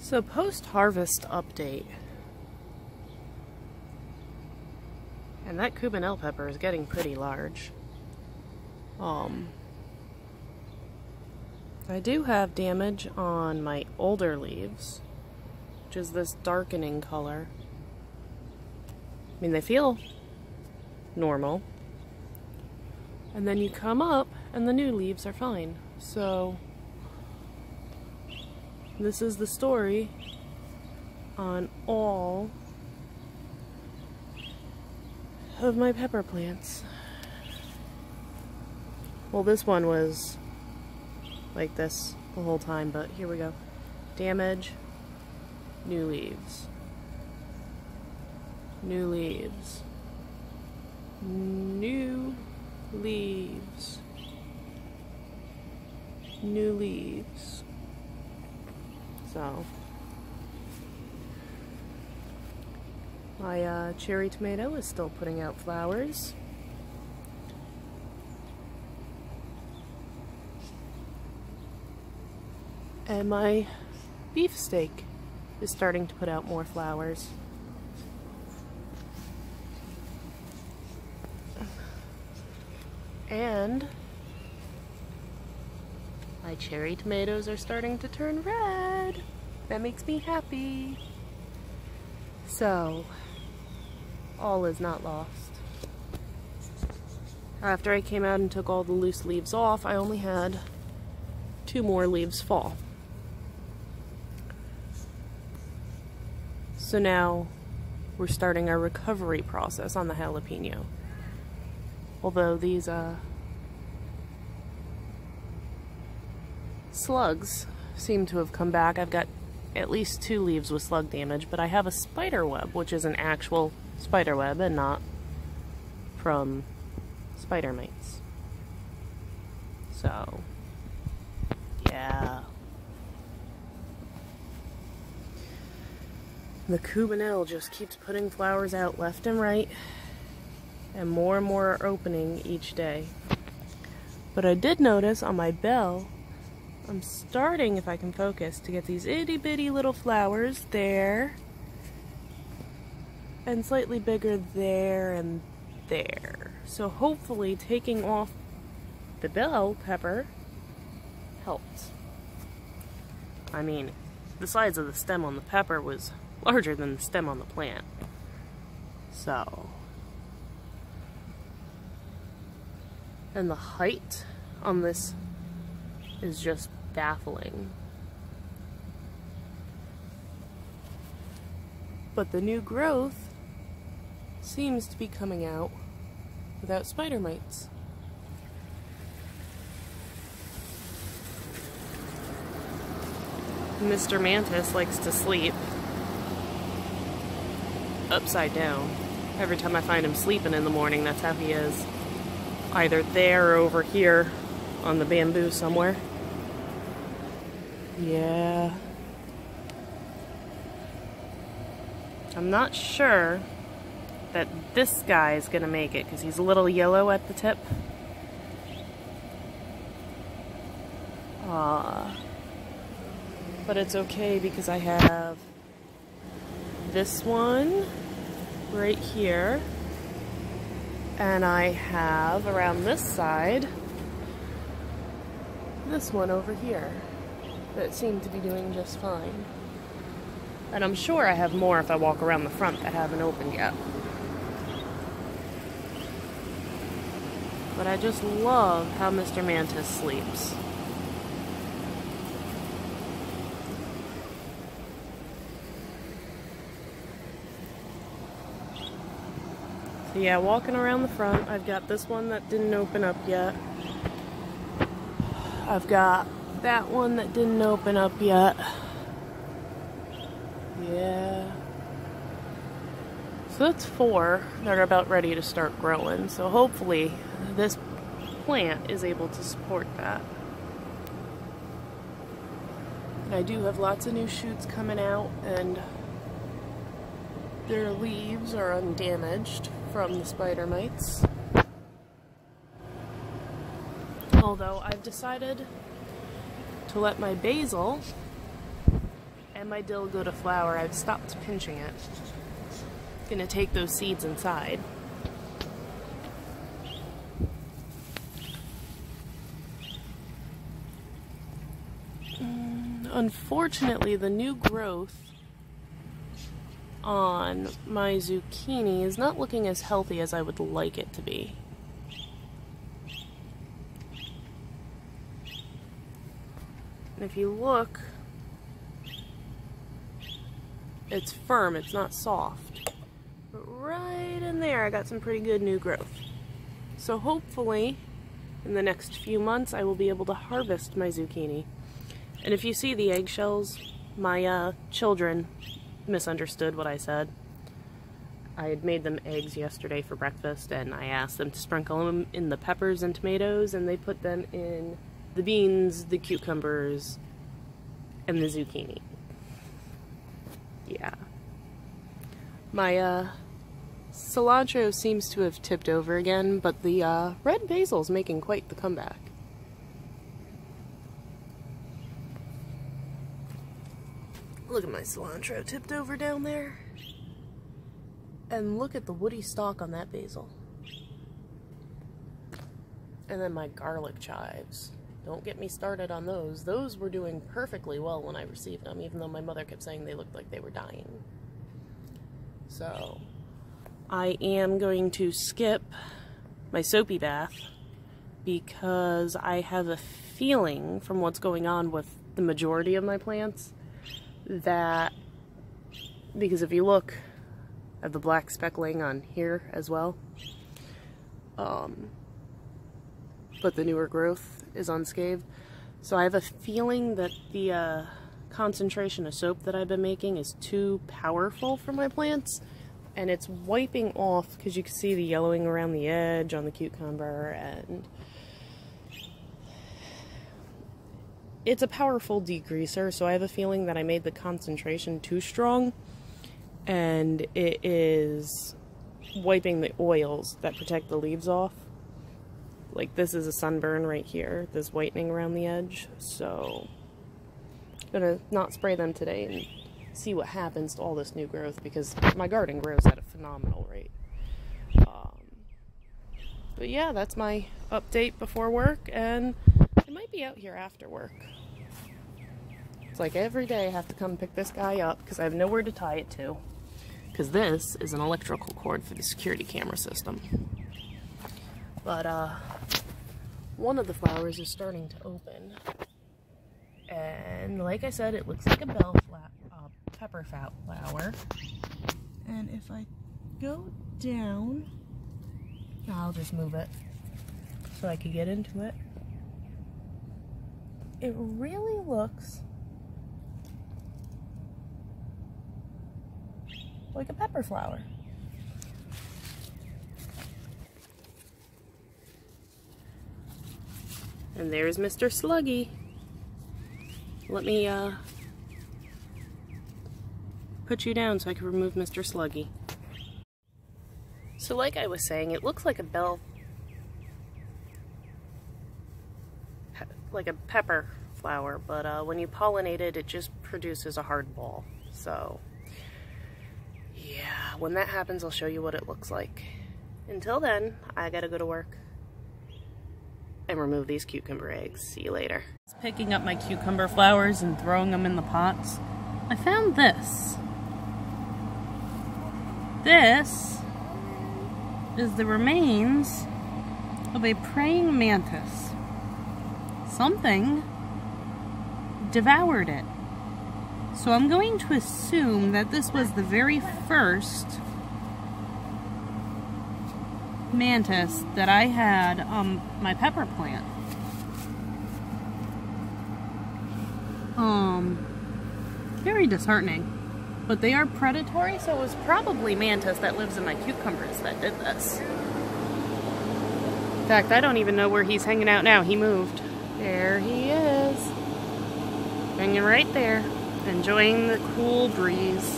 So post-harvest update. And that Cubanelle pepper is getting pretty large. I do have damage on my older leaves, which is this darkening color. I mean, they feel normal. And then you come up and the new leaves are fine. So this is the story on all of my pepper plants. Well, this one was like this the whole time, but here we go. Damage, new leaves, new leaves, new leaves, new leaves. So my cherry tomato is still putting out flowers. And my beefsteak is starting to put out more flowers. And my cherry tomatoes are starting to turn red. That makes me happy. So, all is not lost. After I came out and took all the loose leaves off, I only had 2 more leaves fall. So now we're starting our recovery process on the jalapeno. Although these slugs seem to have come back. I've got at least 2 leaves with slug damage, but I have a spider web, which is an actual spider web and not from spider mites. So, yeah. The Cubanelle just keeps putting flowers out left and right, and more are opening each day. But I did notice on my bell, I'm starting, if I can focus, to get these itty bitty little flowers there, and slightly bigger there and there. So hopefully taking off the bell pepper helped. I mean, the size of the stem on the pepper was larger than the stem on the plant. So, and the height on this is just baffling. But the new growth seems to be coming out without spider mites. Mr. Mantis likes to sleep upside down. Every time I find him sleeping in the morning, that's how he is. Either there or over here on the bamboo somewhere. Yeah. I'm not sure that this guy is gonna make it because he's a little yellow at the tip. But it's okay because I have this one right here, and I have around this side this one over here that seem to be doing just fine. And I'm sure I have more if I walk around the front that haven't opened yet. But I just love how Mr. Mantis sleeps. So yeah, walking around the front, I've got this one that didn't open up yet. I've got that one that didn't open up yet. Yeah. So that's 4 that are about ready to start growing. So hopefully this plant is able to support that. And I do have lots of new shoots coming out, and their leaves are undamaged from the spider mites. Although I've decided to let my basil and and my dill go to flower. I've stopped pinching it. Gonna take those seeds inside. Unfortunately, the new growth on my zucchini is not looking as healthy as I would like it to be. And if you look, it's firm, it's not soft. But right in there, I got some pretty good new growth. So hopefully, in the next few months, I will be able to harvest my zucchini. And if you see the eggshells, my children misunderstood what I said. I had made them eggs yesterday for breakfast, and I asked them to sprinkle them in the peppers and tomatoes, and they put them in the beans, the cucumbers, and the zucchini. Yeah. My cilantro seems to have tipped over again, but the red basil's making quite the comeback. Look at my cilantro tipped over down there. And look at the woody stalk on that basil. And then my garlic chives. Don't get me started on those. Those were doing perfectly well when I received them, even though my mother kept saying they looked like they were dying. So, I am going to skip my soapy bath because I have a feeling from what's going on with the majority of my plants that, because if you look, I have the black speckling on here as well. But the newer growth is unscathed. So I have a feeling that the concentration of soap that I've been making is too powerful for my plants. And it's wiping off, because you can see the yellowing around the edge on the cucumber, and it's a powerful degreaser, so I have a feeling that I made the concentration too strong, and it is wiping the oils that protect the leaves off. Like, this is a sunburn right here, this whitening around the edge, so I'm gonna not spray them today and see what happens to all this new growth, because my garden grows at a phenomenal rate. But yeah, that's my update before work, and I might be out here after work. It's like every day I have to come pick this guy up because I have nowhere to tie it to, because this is an electrical cord for the security camera system. But one of the flowers is starting to open, and like I said, it looks like a pepper flower. And if I go down, I'll just move it so I can get into it. It really looks like a pepper flower. And there's Mr. Sluggy. Let me put you down so I can remove Mr. Sluggy. So like I was saying, it looks like a pepper flower, but when you pollinate it, it just produces a hard ball. So yeah, when that happens, I'll show you what it looks like. Until then, I gotta go to work and remove these cucumber eggs. See you later. Picking up my cucumber flowers and throwing them in the pots, I found this. This is the remains of a praying mantis. Something devoured it. So I'm going to assume that this was the very first mantis that I had on my pepper plant. Very disheartening. But they are predatory, so it was probably mantis that lives in my cucumbers that did this. In fact, I don't even know where he's hanging out now. He moved. There he is. Hanging right there, enjoying the cool breeze.